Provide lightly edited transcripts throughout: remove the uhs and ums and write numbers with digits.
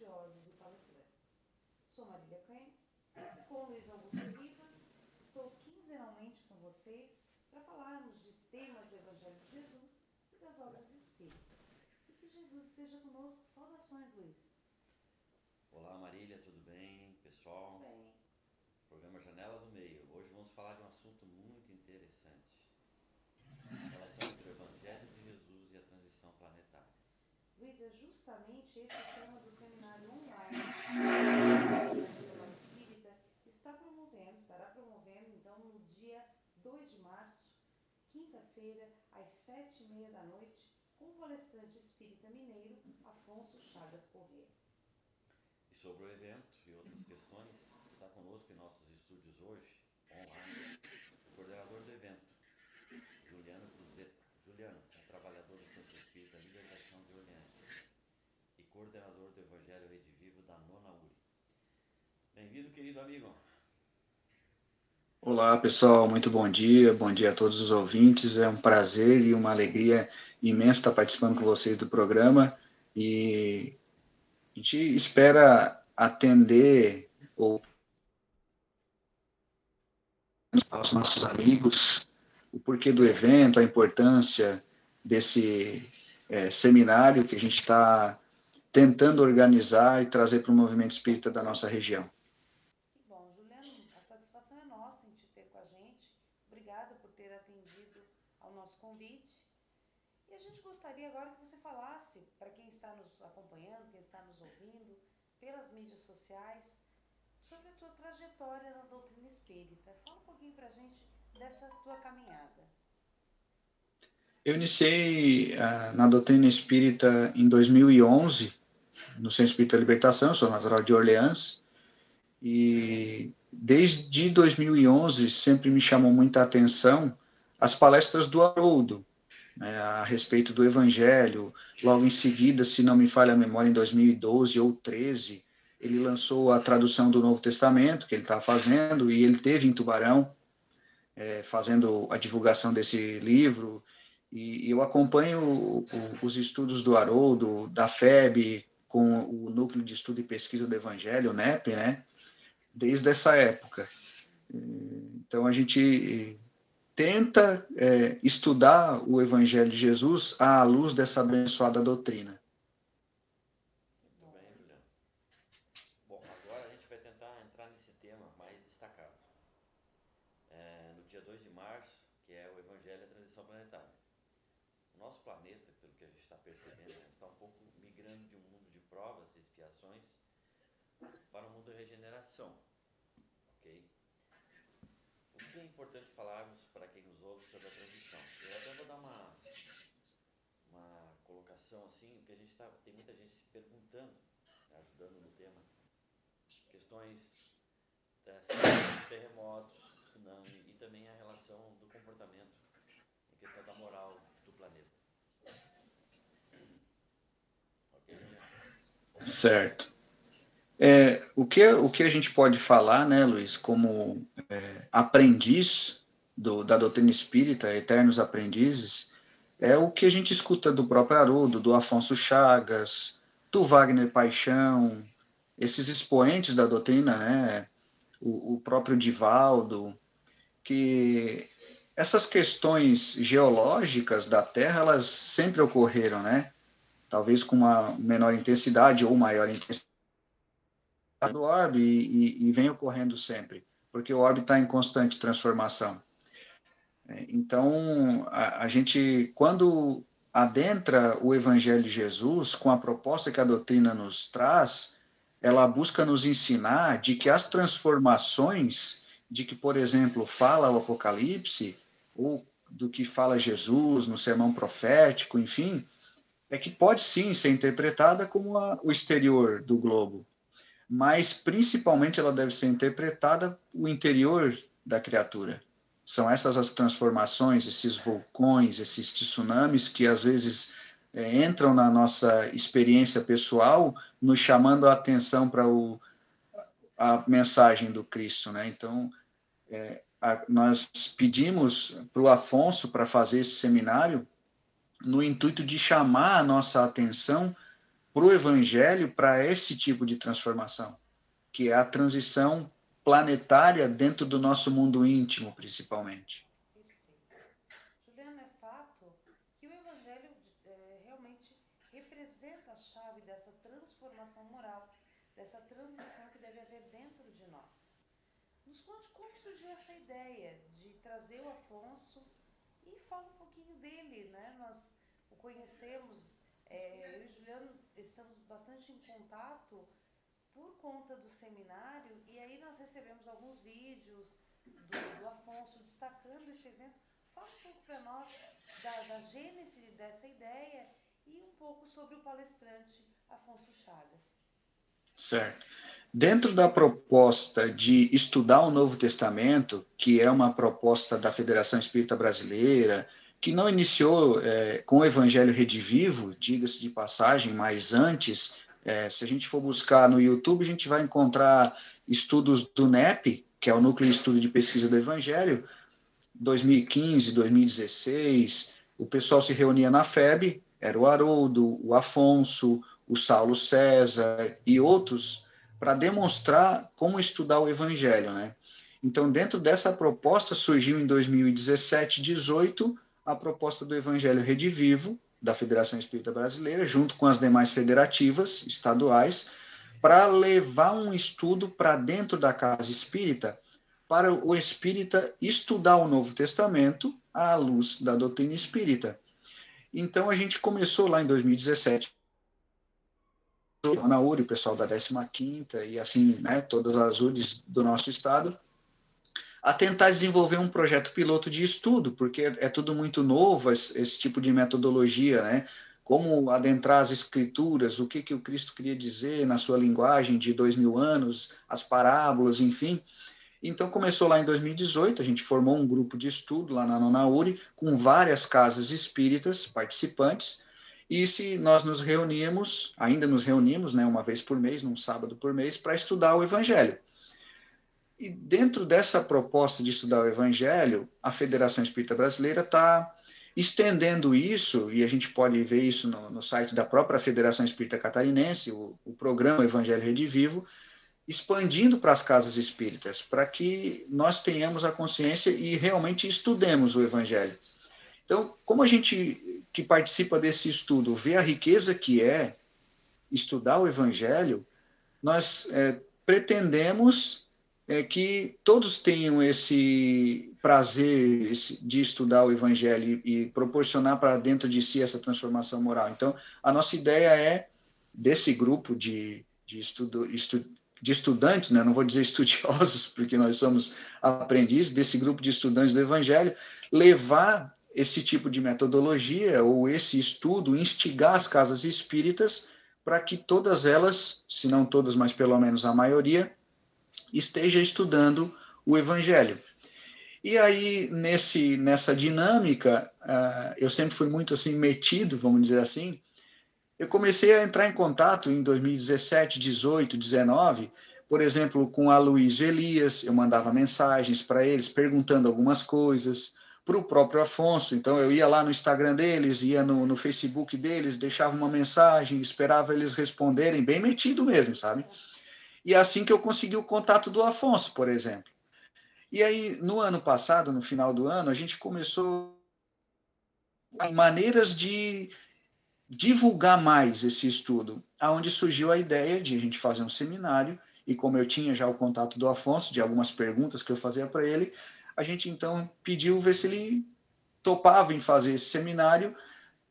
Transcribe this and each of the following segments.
estudiosos e palestrantes. Sou Marília Caim e com Luiz Augusto Ribas estou quinzenalmente com vocês para falarmos de temas do Evangelho de Jesus e das obras espíritas. E que Jesus esteja conosco. Saudações, Luiz. Olá Marília, tudo bem, pessoal? Tudo bem. Programa Janela do Meio. Hoje vamos falar de um assunto muito interessante. A relação entre o Evangelho de Jesus e a transição planetária. Luiz, é justamente esse o tema do seminário online que a Vila Espírita estará promovendo, então, no dia 2 de março, quinta-feira, às 7h30 da noite, com o palestrante espírita mineiro Afonso Chagas Corrêa. E sobre o evento e outras questões, está conosco em nossos estúdios hoje, online, o coordenador do evento, Juliano Cruzeta. Juliano é trabalhador do Centro Espírita Libertação de Orleans e coordenador do Evangelho Redivivo da Nona URI. Bem-vindo, querido amigo. Olá, pessoal, muito bom dia a todos os ouvintes. É um prazer e uma alegria imensa estar participando com vocês do programa e a gente espera atender aos nossos amigos o porquê do evento, a importância desse seminário que a gente está tentando organizar e trazer para o movimento espírita da nossa região. Bom, Juliano, a satisfação é nossa em te ter com a gente. Obrigada por ter atendido ao nosso convite. E a gente gostaria agora que você falasse para quem está nos acompanhando, quem está nos ouvindo, pelas mídias sociais, sobre a tua trajetória na doutrina espírita. Fala um pouquinho para a gente dessa tua caminhada. Eu iniciei na doutrina espírita em 2011, no Centro Espírita Libertação, sou natural de Orleans, e desde 2011 sempre me chamou muita atenção as palestras do Haroldo, né, a respeito do Evangelho. Logo em seguida, se não me falha a memória, em 2012 ou 2013, ele lançou a tradução do Novo Testamento, que ele está fazendo, e ele teve em Tubarão, fazendo a divulgação desse livro, e eu acompanho os estudos do Haroldo, da FEB, com o Núcleo de Estudo e Pesquisa do Evangelho, o NEP, né, desde essa época. Então, a gente tenta estudar o Evangelho de Jesus à luz dessa abençoada doutrina. Muito bem, Juliano. Bom, agora a gente vai tentar entrar nesse tema mais destacado. No dia 2 de março, que é o Evangelho e a transição planetária. O nosso planeta, pelo que a gente está percebendo, está um pouco migrando de um mundo de provas e expiações para um mundo de regeneração. Ok? O que é importante falarmos para quem nos ouve sobre a transição? Eu até vou dar uma colocação assim, que tem muita gente se perguntando, ajudando no tema, questões dos terremotos, tsunami e também a relação do comportamento em questão da moral do planeta. Ok, Juliano? Certo. O que a gente pode falar, né, Luiz, como aprendiz da doutrina espírita, eternos aprendizes, é o que a gente escuta do próprio Haroldo, do Afonso Chagas, do Wagner Paixão, esses expoentes da doutrina, né, o próprio Divaldo, que essas questões geológicas da Terra, elas sempre ocorreram, né? Talvez com uma menor intensidade ou maior intensidade do orbe e vem ocorrendo sempre, porque o orbe está em constante transformação. Então, a gente, quando adentra o Evangelho de Jesus, com a proposta que a doutrina nos traz, ela busca nos ensinar de que as transformações de que, por exemplo, fala o Apocalipse, ou do que fala Jesus no sermão profético, enfim, é que pode sim ser interpretada como o exterior do globo, mas principalmente ela deve ser interpretada o interior da criatura. São essas as transformações, esses vulcões, esses tsunamis que às vezes entram na nossa experiência pessoal, nos chamando a atenção para a mensagem do Cristo, né? Então, nós pedimos para o Afonso para fazer esse seminário no intuito de chamar a nossa atenção para o Evangelho, para esse tipo de transformação, que é a transição planetária dentro do nosso mundo íntimo, principalmente. Perfeito. Juliano, é fato que o Evangelho realmente representa a chave dessa transformação moral, dessa transição que deve haver dentro de nós. Nos conte como surgiu essa ideia de trazer o Afonso e fala um pouquinho dele, né? Nós o conhecemos, eu e o Juliano estamos bastante em contato por conta do seminário, e aí nós recebemos alguns vídeos do Afonso destacando esse evento. Fala um pouco para nós da gênese dessa ideia e um pouco sobre o palestrante Afonso Chagas. Certo. Dentro da proposta de estudar o Novo Testamento, que é uma proposta da Federação Espírita Brasileira, que não iniciou com o Evangelho Redivivo, diga-se de passagem, mas antes, se a gente for buscar no YouTube, a gente vai encontrar estudos do NEP, que é o Núcleo de Estudo de Pesquisa do Evangelho, 2015, 2016, o pessoal se reunia na FEB, era o Haroldo, o Afonso, o Saulo César e outros, para demonstrar como estudar o Evangelho, né? Então, dentro dessa proposta, surgiu em 2017, 18, a proposta do Evangelho Redivivo, da Federação Espírita Brasileira, junto com as demais federativas estaduais, para levar um estudo para dentro da casa espírita, para o espírita estudar o Novo Testamento à luz da doutrina espírita. Então, a gente começou lá em 2017, na URI, o pessoal da 15ª e assim, né, todas as URIs do nosso estado, a tentar desenvolver um projeto piloto de estudo, porque é tudo muito novo, esse tipo de metodologia, né? Como adentrar as escrituras, o que o Cristo queria dizer na sua linguagem de 2000 anos, as parábolas, enfim. Então, começou lá em 2018, a gente formou um grupo de estudo lá na Nona URI, com várias casas espíritas participantes, e se nós nos reuníamos, ainda nos reunimos, né, uma vez por mês, num sábado por mês, para estudar o Evangelho. E dentro dessa proposta de estudar o Evangelho, a Federação Espírita Brasileira está estendendo isso, e a gente pode ver isso no site da própria Federação Espírita Catarinense, o programa Evangelho Redivivo, expandindo para as casas espíritas, para que nós tenhamos a consciência e realmente estudemos o Evangelho. Então, como a gente que participa desse estudo vê a riqueza que é estudar o Evangelho, nós pretendemos que todos tenham esse prazer de estudar o Evangelho e proporcionar para dentro de si essa transformação moral. Então, a nossa ideia é, desse grupo de estudantes, né? Não vou dizer estudiosos, porque nós somos aprendizes, desse grupo de estudantes do Evangelho, levar esse tipo de metodologia ou esse estudo, instigar as casas espíritas para que todas elas, se não todas, mas pelo menos a maioria, esteja estudando o Evangelho. E aí, nessa dinâmica, eu sempre fui muito assim metido, vamos dizer assim. Eu comecei a entrar em contato em 2017, 18, 19, por exemplo, com a Luiz Elias, eu mandava mensagens para eles perguntando algumas coisas, para o próprio Afonso, então eu ia lá no Instagram deles, ia no Facebook deles, deixava uma mensagem, esperava eles responderem, bem metido mesmo, sabe? E é assim que eu consegui o contato do Afonso, por exemplo. E aí, no ano passado, no final do ano, a gente começou maneiras de divulgar mais esse estudo, aonde surgiu a ideia de a gente fazer um seminário, e como eu tinha já o contato do Afonso, de algumas perguntas que eu fazia para ele, a gente então pediu ver se ele topava em fazer esse seminário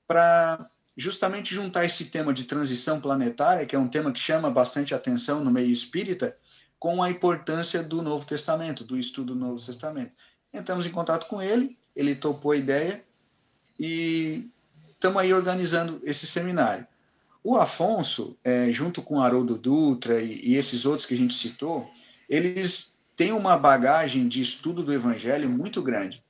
para justamente juntar esse tema de transição planetária, que é um tema que chama bastante atenção no meio espírita, com a importância do Novo Testamento, do estudo do Novo Testamento. Entramos em contato com ele, ele topou a ideia e estamos aí organizando esse seminário. O Afonso, junto com o Haroldo Dutra e esses outros que a gente citou, eles têm uma bagagem de estudo do Evangelho muito grande.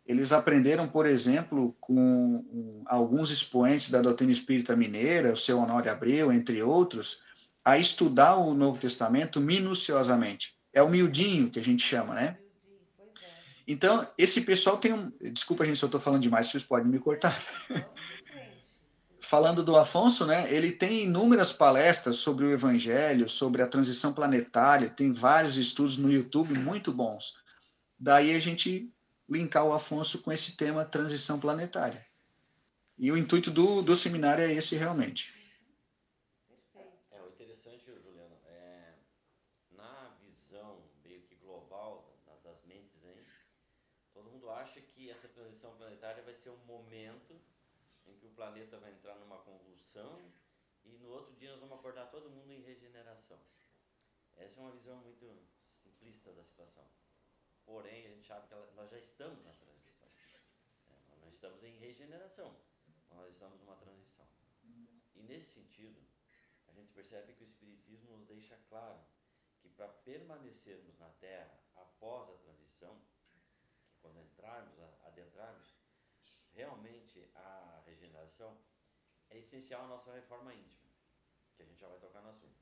Eles aprenderam, por exemplo, com alguns expoentes da doutrina espírita mineira, o seu Honório Abreu, entre outros, a estudar o Novo Testamento minuciosamente. É o miudinho que a gente chama, né? Então, esse pessoal tem um... Desculpa, gente, se eu estou falando demais, vocês podem me cortar. falando do Afonso, né, ele tem inúmeras palestras sobre o Evangelho, sobre a transição planetária, tem vários estudos no YouTube muito bons. Daí a gente linkar o Afonso com esse tema transição planetária. E o intuito do seminário é esse realmente. Perfeito. O interessante, Juliano, na visão meio que global das mentes aí, todo mundo acha que essa transição planetária vai ser um momento em que o planeta vai entrar numa convulsão e no outro dia nós vamos acordar todo mundo em regeneração. Essa é uma visão muito simplista da situação. Porém, a gente sabe que nós já estamos na transição. Nós não estamos em regeneração, nós estamos numa transição. E nesse sentido, a gente percebe que o Espiritismo nos deixa claro que para permanecermos na Terra após a transição, que quando adentrarmos realmente a regeneração, é essencial a nossa reforma íntima, que a gente já vai tocar no assunto.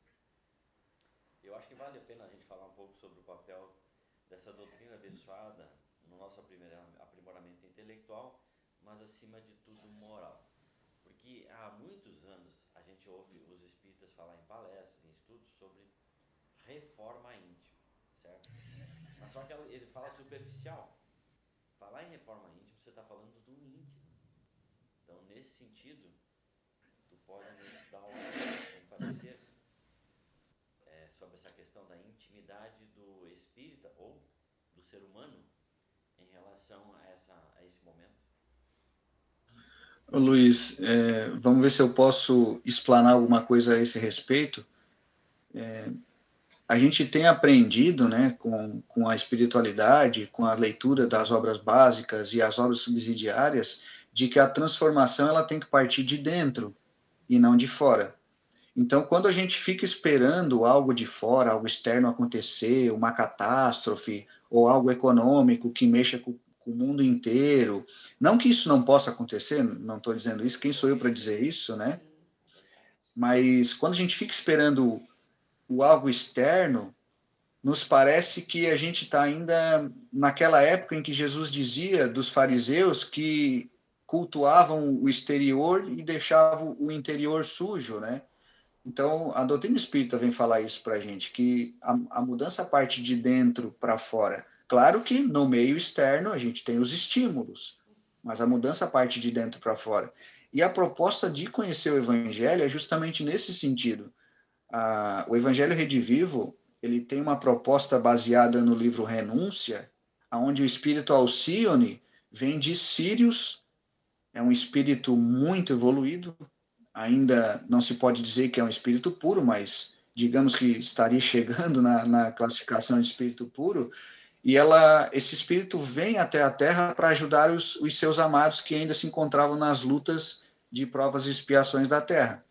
Eu acho que vale a pena a gente falar um pouco sobre o papel dessa doutrina abençoada no nosso aprimoramento intelectual, mas acima de tudo moral. Porque há muitos anos a gente ouve os espíritas falar em palestras, em estudos sobre reforma íntima, certo? Mas só que ele fala superficial. Falar em reforma íntima, você está falando do íntimo. Então, nesse sentido, tu pode nos dar um parecer sobre essa questão da intimidade do espírita ou do ser humano em relação a esse momento? Ô, Luiz, vamos ver se eu posso explanar alguma coisa a esse respeito. A gente tem aprendido, né, com a espiritualidade, com a leitura das obras básicas e as obras subsidiárias, de que a transformação ela tem que partir de dentro e não de fora. Então, quando a gente fica esperando algo de fora, algo externo acontecer, uma catástrofe ou algo econômico que mexa com o mundo inteiro, não que isso não possa acontecer, não estou dizendo isso, quem sou eu para dizer isso, né? Sim, é verdade. Mas quando a gente fica esperando o algo externo, nos parece que a gente está ainda naquela época em que Jesus dizia dos fariseus que cultuavam o exterior e deixavam o interior sujo, né? Então, a doutrina espírita vem falar isso para a gente, que a mudança parte de dentro para fora. Claro que no meio externo a gente tem os estímulos, mas a mudança parte de dentro para fora. E a proposta de conhecer o Evangelho é justamente nesse sentido. O Evangelho Redivivo, ele tem uma proposta baseada no livro Renúncia, onde o espírito Alcione vem de Sírios, é um espírito muito evoluído, ainda não se pode dizer que é um espírito puro, mas digamos que estaria chegando na classificação de espírito puro, e esse espírito vem até a Terra para ajudar os seus amados que ainda se encontravam nas lutas de provas e expiações da Terra.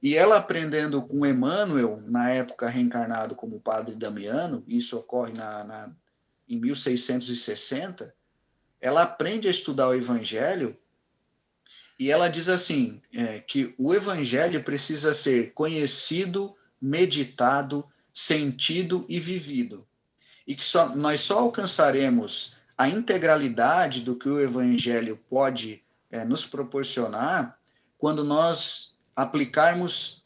E ela aprendendo com Emmanuel, na época reencarnado como Padre Damiano, isso ocorre em 1660, ela aprende a estudar o Evangelho e ela diz assim, que o Evangelho precisa ser conhecido, meditado, sentido e vivido. E que nós só alcançaremos a integralidade do que o Evangelho pode nos proporcionar quando nós aplicarmos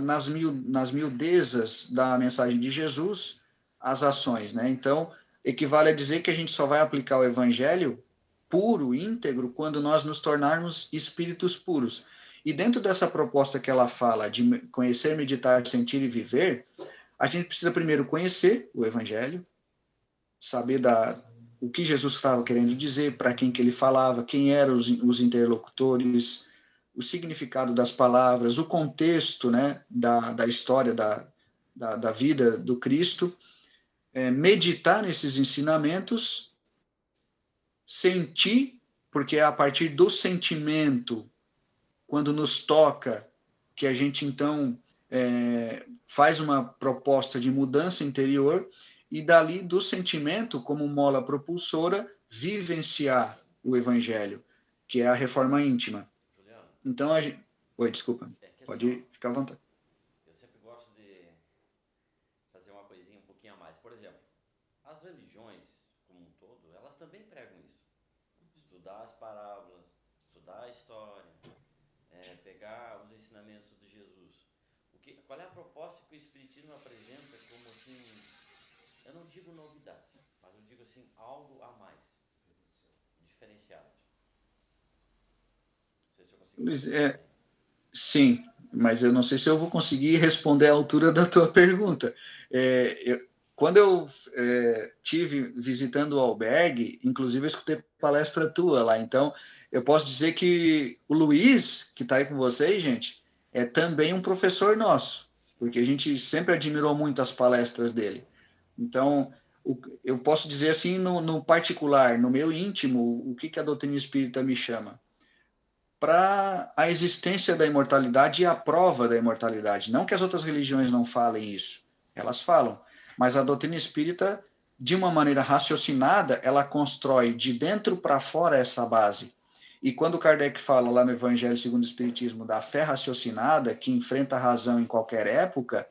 nas miudezas da mensagem de Jesus as ações, né? Então, equivale a dizer que a gente só vai aplicar o Evangelho puro, íntegro, quando nós nos tornarmos espíritos puros. E dentro dessa proposta que ela fala de conhecer, meditar, sentir e viver, a gente precisa primeiro conhecer o Evangelho, saber o que Jesus estava querendo dizer, para quem que ele falava, quem eram os interlocutores, o significado das palavras, o contexto, né, da história da vida do Cristo, meditar nesses ensinamentos, sentir, porque é a partir do sentimento, quando nos toca, que a gente então faz uma proposta de mudança interior e dali do sentimento, como mola propulsora, vivenciar o Evangelho, que é a reforma íntima. Juliano, Então a gente... Oi, desculpa. que assim, ó, Pode ficar à vontade. eu sempre gosto de fazer uma coisinha um pouquinho a mais. Por exemplo, as religiões, como um todo, elas também pregam isso. Estudar as parábolas, estudar a história, pegar os ensinamentos de Jesus, qual é a proposta que o Espiritismo apresenta como assim, eu não digo novidade, mas eu digo assim, algo a mais, diferenciado. Não sei se eu consigo Luiz, expressar bem. sim, mas eu não sei se eu vou conseguir responder à altura da tua pergunta. Quando eu tive visitando o albergue, inclusive eu escutei palestra tua lá, então eu posso dizer que o Luiz, que está aí com vocês, gente, é também um professor nosso, porque a gente sempre admirou muito as palestras dele. Então, eu posso dizer assim, no particular, no meu íntimo, o que a doutrina espírita me chama? Para a existência da imortalidade e a prova da imortalidade. Não que as outras religiões não falem isso, elas falam, mas a doutrina espírita, de uma maneira raciocinada, ela constrói de dentro para fora essa base. E quando Kardec fala lá no Evangelho segundo o Espiritismo da fé raciocinada, que enfrenta a razão em qualquer época,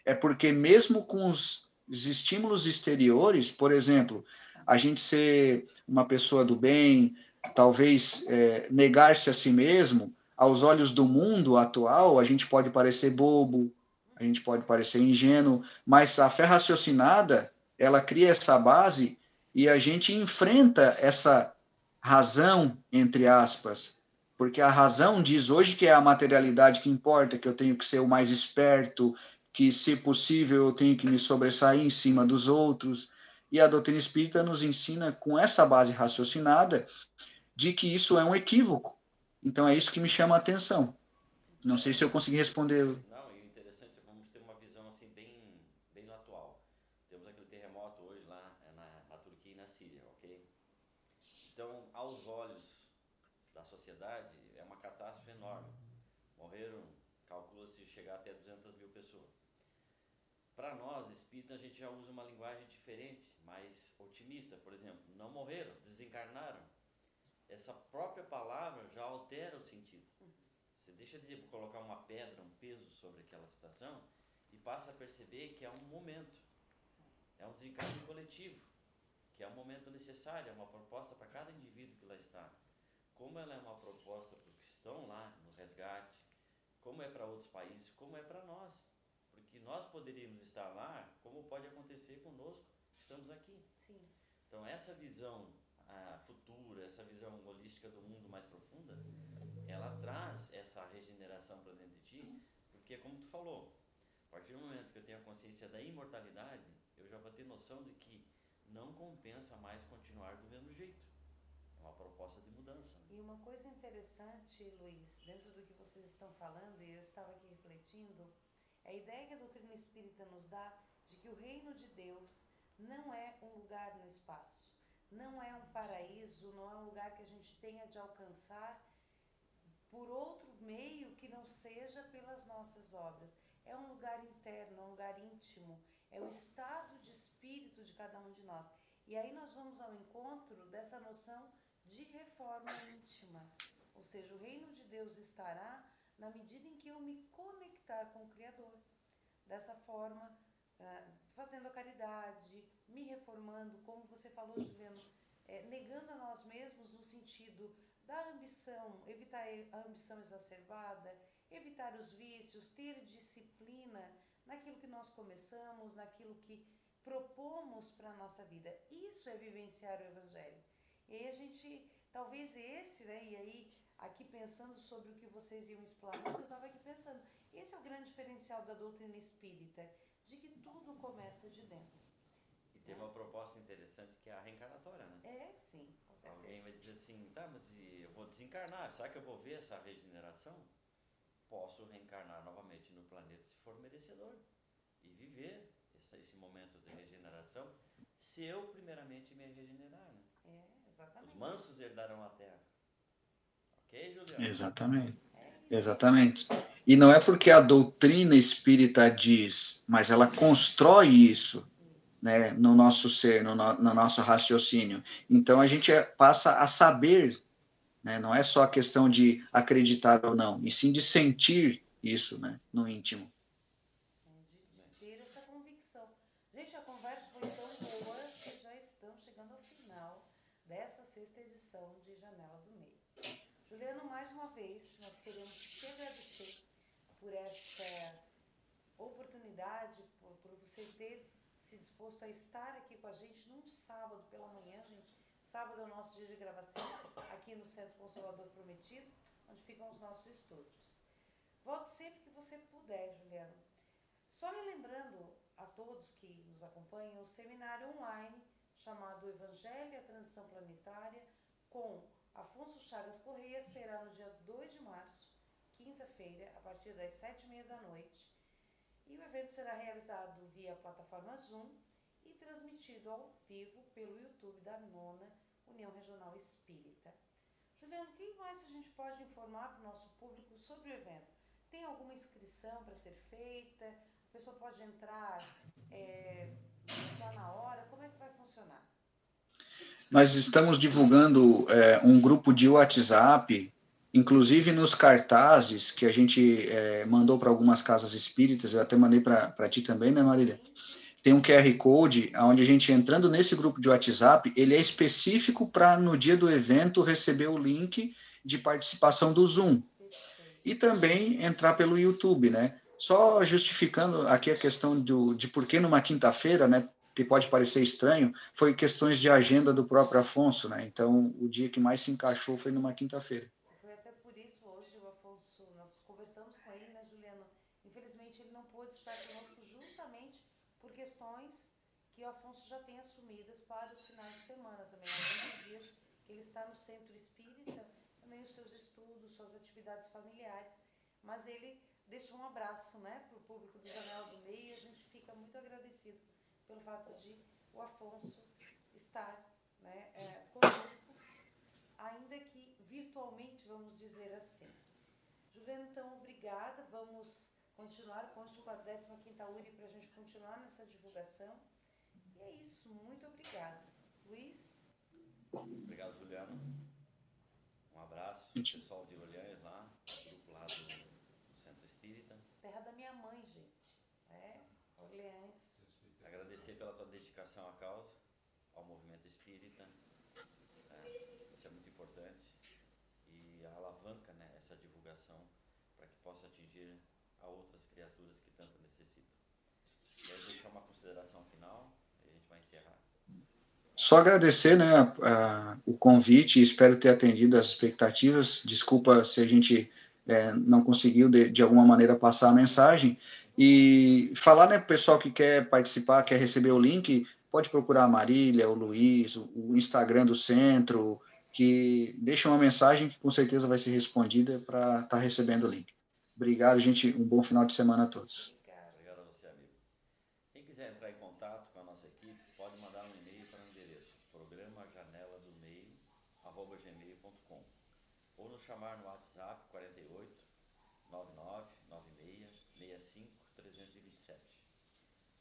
é porque mesmo com os estímulos exteriores, por exemplo, a gente ser uma pessoa do bem, talvez negar-se a si mesmo, aos olhos do mundo atual, a gente pode parecer bobo, a gente pode parecer ingênuo, mas a fé raciocinada, ela cria essa base e a gente enfrenta essa razão, entre aspas, porque a razão diz hoje que é a materialidade que importa, que eu tenho que ser o mais esperto, que, se possível, eu tenho que me sobressair em cima dos outros. E a doutrina espírita nos ensina, com essa base raciocinada, de que isso é um equívoco. Então, é isso que me chama a atenção. Não sei se eu consegui responder. Não, e o interessante, vamos ter uma visão assim bem no atual. Temos aquele terremoto hoje lá na Turquia e na Síria, ok? Então, aos olhos da sociedade, é uma catástrofe enorme. Morreram, calcula-se chegar até 200 mil pessoas. Para nós, espíritas, a gente já usa uma linguagem diferente, mais otimista. Por exemplo, não morreram, desencarnaram. Essa própria palavra já altera o sentido. Você deixa de colocar uma pedra, um peso sobre aquela situação e passa a perceber que é um momento, é um desencarne coletivo, que é um momento necessário, é uma proposta para cada indivíduo que lá está. Como ela é uma proposta para os que estão lá no resgate, como é para outros países, como é para nós. Porque nós poderíamos estar lá, como pode acontecer conosco, estamos aqui. Sim. Então essa visão futura, essa visão holística do mundo mais profunda, ela traz essa regeneração para dentro de ti, porque como tu falou, a partir do momento que eu tenho a consciência da imortalidade, eu já vou ter noção de que não compensa mais continuar do mesmo jeito. É uma proposta de mudança. E uma coisa interessante, Luiz, dentro do que vocês estão falando, e eu estava aqui refletindo, é a ideia que a doutrina espírita nos dá de que o reino de Deus não é um lugar no espaço, não é um paraíso, não é um lugar que a gente tenha de alcançar por outro meio que não seja pelas nossas obras. É um lugar interno, é um lugar íntimo, é o estado de espírito de cada um de nós. E aí nós vamos ao encontro dessa noção de reforma íntima. Ou seja, o reino de Deus estará na medida em que eu me conectar com o Criador. Dessa forma, fazendo a caridade, me reformando, como você falou, Juliano, negando a nós mesmos no sentido da ambição, evitar a ambição exacerbada, evitar os vícios, ter disciplina naquilo que nós começamos, naquilo que propomos para a nossa vida. Isso é vivenciar o Evangelho. E aí a gente, talvez esse, né, e aí aqui pensando sobre o que vocês iam explanando, eu estava aqui pensando, esse é o grande diferencial da doutrina espírita, de que tudo começa de dentro. E tem uma proposta interessante que é a reencarnatória, né? Sim, com certeza. Alguém vai dizer assim, tá, mas eu vou desencarnar, será que eu vou ver essa regeneração? Posso reencarnar novamente no planeta se for merecedor e viver esse momento de regeneração, se eu primeiramente me regenerar, né? Exatamente. Os mansos herdarão a terra. Ok, Juliano? Exatamente. Exatamente. E não é porque a doutrina espírita diz, mas ela constrói isso, né, no nosso ser, no nosso raciocínio. Então a gente passa a saber, né, não é só a questão de acreditar ou não, e sim de sentir isso, né, no íntimo. De ter essa convicção. Gente, a conversa foi tão boa que já estamos chegando ao final dessa 6ª edição de Janela do Meio. Juliano, mais uma vez, nós queremos te agradecer por essa oportunidade, por você ter se disposto a estar aqui com a gente num sábado pela manhã, gente. Sábado é o nosso dia de gravação, aqui no Centro Consolador Prometido, onde ficam os nossos estúdios. Volte sempre que você puder, Juliano. Só relembrando a todos que nos acompanham, o seminário online chamado Evangelho e a Transição Planetária, com Afonso Chagas Correia, será no dia 2 de março, quinta-feira, a partir das 7h30 da noite. E o evento será realizado via plataforma Zoom e transmitido ao vivo pelo YouTube da 9ª União Regional Espírita. Juliano, o que mais a gente pode informar para o nosso público sobre o evento? Tem alguma inscrição para ser feita? A pessoa pode entrar já na hora? Como é que vai funcionar? Nós estamos divulgando um grupo de WhatsApp, inclusive nos cartazes que a gente mandou para algumas casas espíritas, eu até mandei para ti também, né, Marília? Tem um QR Code, onde a gente, entrando nesse grupo de WhatsApp, ele é específico para, no dia do evento, receber o link de participação do Zoom. E também entrar pelo YouTube, né? Só justificando aqui a questão de por que numa quinta-feira, né? Que pode parecer estranho, foi questões de agenda do próprio Afonso, né? Então, o dia que mais se encaixou foi numa quinta-feira. Foi até por isso hoje o Afonso, nós conversamos com ele, né, Juliano? Infelizmente ele não pôde estar conosco justamente por questões que o Afonso já tem assumidas para os finais de semana também, além dos dias que ele está no centro espírita, também os seus estudos, suas atividades familiares, mas ele deixou um abraço, né, para o público do Janela do Meio, e a gente fica muito agradecido pelo fato de o Afonso estar, né, conosco, ainda que virtualmente, vamos dizer assim. Juliano, então, obrigada. Vamos continuar, conte com a 15ª URI para a gente continuar nessa divulgação. E é isso, muito obrigada. Luiz? Obrigado, Juliano. Um abraço, pessoal de Orleans lá, grupo lá do Centro Espírita. Terra da minha mãe, gente. Orleans. Agradecer pela tua dedicação à causa, ao movimento espírita. Isso é muito importante. E alavanca, né, essa divulgação para que possa atingir a outras criaturas que tanto necessitam. E aí deixar uma consideração final e a gente vai encerrar. Só agradecer, né, o convite e espero ter atendido as expectativas. Desculpa se a gente não conseguiu de alguma maneira passar a mensagem. E falar, né, para o pessoal que quer participar, quer receber o link, pode procurar a Marília, o Luiz, o Instagram do centro, que deixa uma mensagem que com certeza vai ser respondida para estar recebendo o link. Obrigado, gente. Um bom final de semana a todos. Obrigado a você, amigo. Quem quiser entrar em contato com a nossa equipe, pode mandar um e-mail para o endereço programajaneladomeio@gmail.com ou nos chamar no WhatsApp 48 99 96 65 327.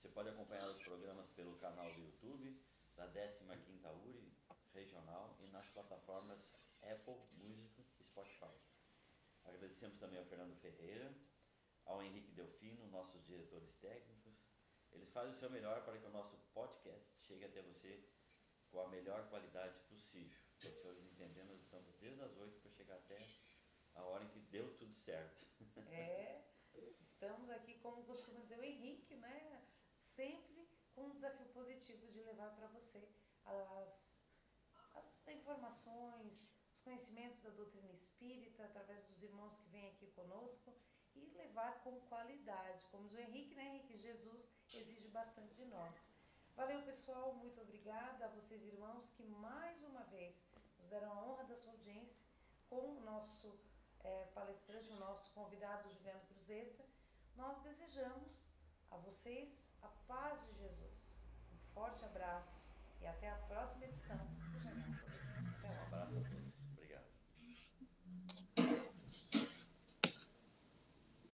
Você pode acompanhar os programas pelo canal do YouTube da 15ª URI Regional e nas plataformas Apple Music e Spotify. Agradecemos também ao Fernando Ferreira, ao Henrique Delfino, nossos diretores técnicos. Eles fazem o seu melhor para que o nosso podcast chegue até você com a melhor qualidade possível. Para os senhores entenderem, nós estamos desde as 8 para chegar até a hora em que deu tudo certo. Estamos aqui, como costuma dizer o Henrique, né? Sempre com um desafio positivo de levar para você as informações, os conhecimentos da doutrina espírita, através dos irmãos que vêm aqui conosco, e levar com qualidade. Como diz o Henrique, né, Henrique? Jesus exige bastante de nós. Valeu, pessoal, muito obrigada a vocês, irmãos, que mais uma vez nos deram a honra da sua audiência com o nosso palestrante, o nosso convidado Juliano Cruzeta. Nós desejamos a vocês a paz de Jesus. Um forte abraço e até a próxima edição